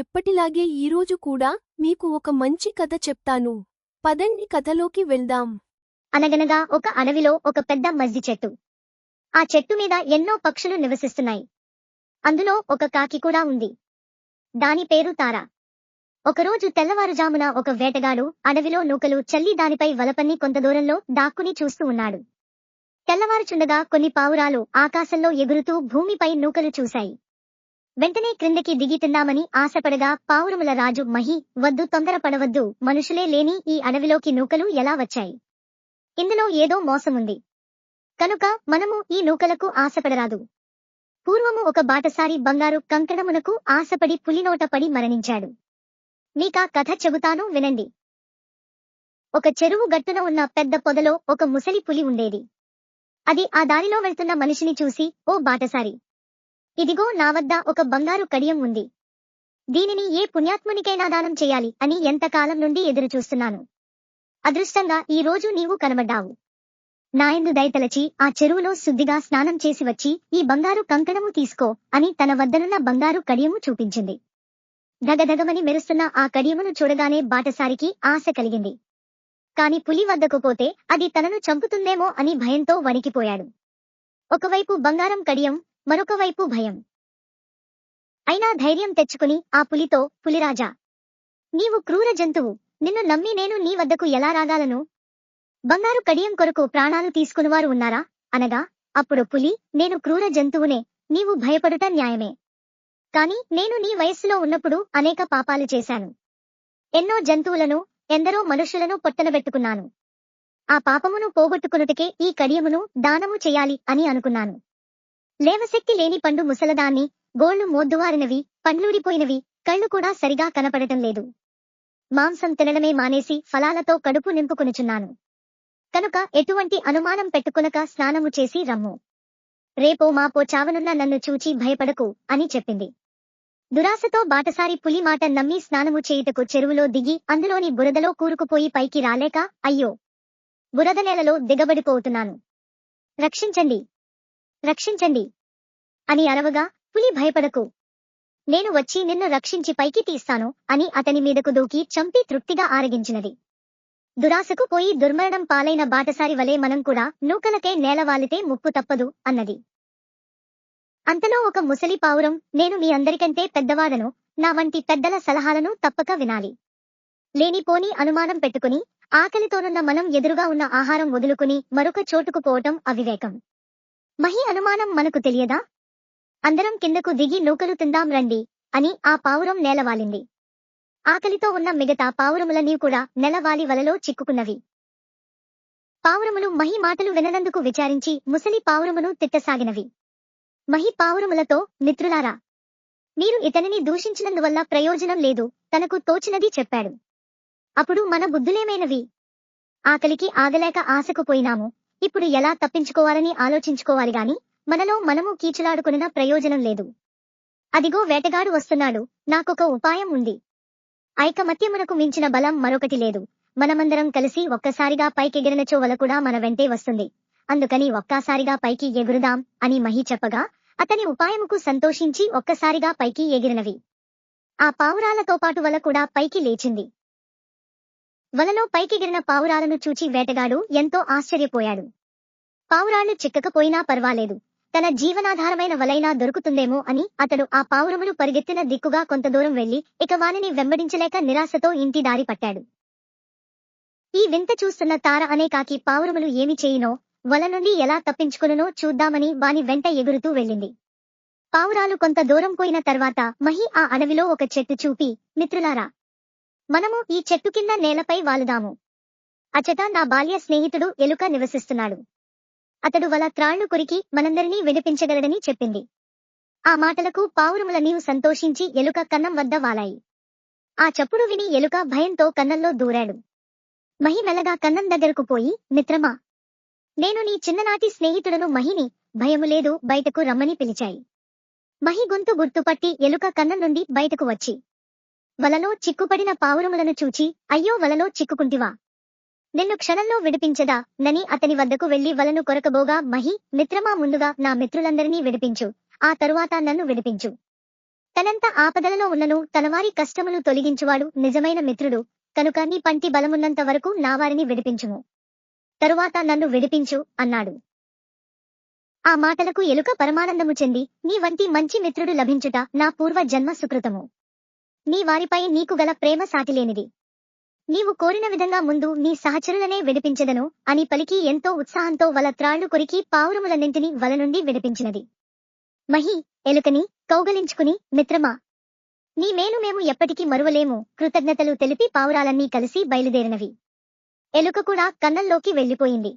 ఎప్పటిలాగే ఈరోజు కూడా మీకు ఒక మంచి కథ చెప్తాను. పదండి కథలోకి వెళ్దాం. అనగనగా ఒక అడవిలో ఒక పెద్ద మజ్జి చెట్టు. ఆ చెట్టు మీద ఎన్నో పక్షులు నివసిస్తున్నాయి. అందులో ఒక కాకి కూడా ఉంది. దాని పేరు తార. ఒకరోజు తెల్లవారుజామున ఒక వేటగాడు అడవిలో నూకలు చల్లి దానిపై వలపన్ని కొంత దూరంలో దాక్కుని చూస్తూ ఉన్నాడు. తెల్లవారుచుండగా కొన్ని పావురాలు ఆకాశంలో ఎగురుతూ భూమిపై నూకలు చూశాయి. వెంటనే క్రిందకి దిగి తిందామని ఆశపడగా పావురముల రాజు మహి, వద్దు, తొందరపడవద్దు, మనుషులే లేని ఈ అడవిలోకి నూకలు ఎలా వచ్చాయి? ఇందులో ఏదో మోసముంది. కనుక మనము ఈ నూకలకు ఆశపడరాదు. పూర్వము ఒక బాటసారి బంగారు కంకణమునకు ఆశపడి పులినోట పడి మరణించాడు. మీకా కథ చెబుతాను వినండి. ఒక చెరువు గట్టున ఉన్న పెద్ద పొదలో ఒక ముసలి పులి ఉండేది. అది ఆ దారిలో వెళ్తున్న మనిషిని చూసి, ఓ బాటసారి, ఇదిగో నా వద్ద ఒక బంగారు కడియం ఉంది. దీనిని ఏ పుణ్యాత్మునికైనా దానం చేయాలి అని ఎంతకాలం నుండి ఎదురు చూస్తున్నాను. అదృష్టంగా ఈ రోజు నీవు కనబడ్డావు. నాయందు దయతలచి ఆ చెరువులో శుద్ధిగా స్నానం చేసి వచ్చి ఈ బంగారు కంకణము తీసుకో అని తన వద్దనున్న బంగారు కడియము చూపించింది. ధగధగమని మెరుస్తున్న ఆ కడియమును చూడగానే బాటసారికి ఆశ కలిగింది. కాని పులి వద్దకు పోతే అది తనను చంపుతుందేమో అని భయంతో వణికిపోయాడు. ఒకవైపు బంగారం కడియం, మరొక వైపు భయం. అయినా ధైర్యం తెచ్చుకుని ఆ పులితో, పులిరాజా, నీవు క్రూర జంతువు, నిన్ను నమ్మి నేను నీ వద్దకు ఎలా రాగాలను? బంగారు కడియం కొరకు ప్రాణాలు తీసుకునివారు ఉన్నారా అనగా, అప్పుడు పులి, నేను క్రూర జంతువునే, నీవు భయపడుట న్యాయమే. కాని నేను నీ వయస్సులో ఉన్నప్పుడు అనేక పాపాలు చేశాను. ఎన్నో జంతువులను, ఎందరో మనుషులను పొట్టనబెట్టుకున్నాను. ఆ పాపమును పోగొట్టుకునుటకే ఈ కడియమును దానము చెయ్యాలి అని అనుకున్నాను. లేవశక్తి లేని పండు ముసలదాన్ని, గోళ్లు మోద్దువారినవి, పండ్లూడిపోయినవి, కళ్ళు కూడా సరిగా కనపడటం లేదు. మాంసం తినడమే మానేసి ఫలాలతో కడుపు నింపుకొనుచున్నాను. కనుక ఎటువంటి అనుమానం పెట్టుకునక స్నానము చేసి రమ్ము. రేపో మాపో చావనున్న నన్ను చూచి భయపడకు అని చెప్పింది. దురాశతో బాటసారి పులి మాట నమ్మి స్నానము చేయుటకు చెరువులో దిగి అందులోని బురదలో కూరుకుపోయి పైకి రాలేక, అయ్యో, బురద నేలలో దిగబడిపోతున్నాను, రక్షించండి, రక్షించండి అని అరవగా, పులి భయపడకు, నేను వచ్చి నిన్ను రక్షించి పైకి తీస్తాను అని అతని మీదకు దూకి చంపి తృప్తిగా ఆరగించినది. దురాశకు పోయి దుర్మరణం పాలైన బాటసారి వలె మనం కూడా నూకలకే నేలవాలితే ముప్పు తప్పదు అన్నది. అంతలో ఒక ముసలి పావురం, నేను మీ అందరికంటే పెద్దవాడను, నా వంటి పెద్దల సలహాలను తప్పక వినాలి. లేనిపోని అనుమానం పెట్టుకుని ఆకలితోనున్న మనం ఎదురుగా ఉన్న ఆహారం వదులుకుని మరొక చోటుకు పోవటం అవివేకం. మహి అనుమానం మనకు తెలియదా? అందరం కిందకు దిగి నూకలు తిందాం రండి అని ఆ పావురం నేలవాలింది. ఆకలితో ఉన్న మిగతా పావురములన్నీ కూడా నెలవాలి వలలో చిక్కుకున్నవి. పావురములు మహి మాటలు విననందుకు విచారించి ముసలి పావురమును తిట్టసాగినవి. మహి పావురములతో, మిత్రులారా, మీరు ఇతనిని దూషించినందువల్ల ప్రయోజనం లేదు, తనకు తోచినది చెప్పాడు. అప్పుడు మన బుద్ధులేమైనవి? ఆకలికి ఆగలేక ఆశకు పోయినాము, ఇప్పుడు ఎలా తప్పించుకోవాలని ఆలోచించుకోవాలి గాని మనలో మనము కీచులాడుకున్న ప్రయోజనం లేదు. అదిగో వేటగాడు వస్తున్నాడు, నాకొక ఉపాయం ఉంది. ఐకమత్యమునకు మించిన బలం మరొకటి లేదు. మనమందరం కలిసి ఒక్కసారిగా పైకెగిరినచో వల కూడా మన వెంటే వస్తుంది. అందుకని ఒక్కసారిగా పైకి ఎగురుదాం అని మహి చెప్పగా, అతని ఉపాయముకు సంతోషించి ఒక్కసారిగా పైకి ఎగిరినవి. ఆ పావురాలతో పాటు వల కూడా పైకి లేచింది. వలలో పైకెగిరిన పావురాలను చూచి వేటగాడు ఎంతో ఆశ్చర్యపోయాడు. పావురాళ్లు చిక్కకపోయినా పర్వాలేదు, తన జీవనాధారమైన వలైనా దొరుకుతుందేమో అని అతడు ఆ పావురములు పరిగెత్తిన దిక్కుగా కొంత దూరం వెళ్లి ఇక వానిని వెంబడించలేక నిరాశతో ఇంటి దారి పట్టాడు. ఈ వింత చూస్తున్న తార అనే కాకి పావురములు ఏమి చేయునో, వల నుండి ఎలా తప్పించుకునునో చూద్దామని వాని వెంట ఎగురుతూ వెళ్ళింది. పావురాలు కొంత దూరం పోయిన తర్వాత మహి ఆ అడవిలో ఒక చెట్టు చూపి, మిత్రులారా, మనము ఈ చెట్టు కింద నేలపై వాలుదాము. అచట నా బాల్య స్నేహితుడు ఎలుక నివసిస్తున్నాడు. అతడు వల త్రాళ్లు కొరికి మనందరినీ విడిపించగలడని చెప్పింది. ఆ మాటలకు పావురములన్నీ సంతోషించి ఎలుక కన్నం వద్ద వాలాయి. ఆ చప్పుడు విని ఎలుక భయంతో కన్నంలో దూరాడు. మహి మెల్లగా కన్నం దగ్గరకు పోయి, మిత్రమా, నేను నీ చిన్ననాటి స్నేహితుడను మహిని, భయము లేదు, బయటకు రమ్మని పిలిచాయి. మహి గొంతు గుర్తుపట్టి ఎలుక కన్నం నుండి బయటకు వచ్చి వలలో చిక్కుపడిన పావురములను చూచి, అయ్యో, వలలో చిక్కుకుంటివా, నిన్ను క్షణంలో విడిపించదా నని అతని వద్దకు వెళ్లి వలను కొరకబోగా మహి, మిత్రమా, ముందుగా నా మిత్రులందరినీ విడిపించు, ఆ తరువాత నన్ను విడిపించు. తనంత ఆపదలలో ఉన్నను తనవారి కష్టములు తొలగించువాడు నిజమైన మిత్రుడు, కనుక నీ పంటి బలమున్నంత వరకు నావారిని విడిపించుము. తరువాత నన్ను విడిపించు అన్నాడు. ఆ మాటలకు ఎలుక పరమానందము చెంది, నీ వంటి మంచి మిత్రుడు లభించుట నా పూర్వ జన్మ సుకృతము. నీ వారిపై నీకు గల ప్రేమ సాటిలేనిది. నీవు కోరిన విధంగా ముందు నీ సహచరులనే విడిపించెదను అని పలికి ఎంతో ఉత్సాహంతో వల త్రాళ్లు కొరికి పావురములన్నింటినీ వల నుండి విడిపించినది. మహి ఎలుకని కౌగలించుకుని, మిత్రమా, నీ మేలు మేము ఎప్పటికీ మరువలేము, కృతజ్ఞతలు తెలిపి పావురాలన్నీ కలిసి బయలుదేరినవి. ఎలుక కూడా కన్నంలోకి వెళ్లిపోయింది.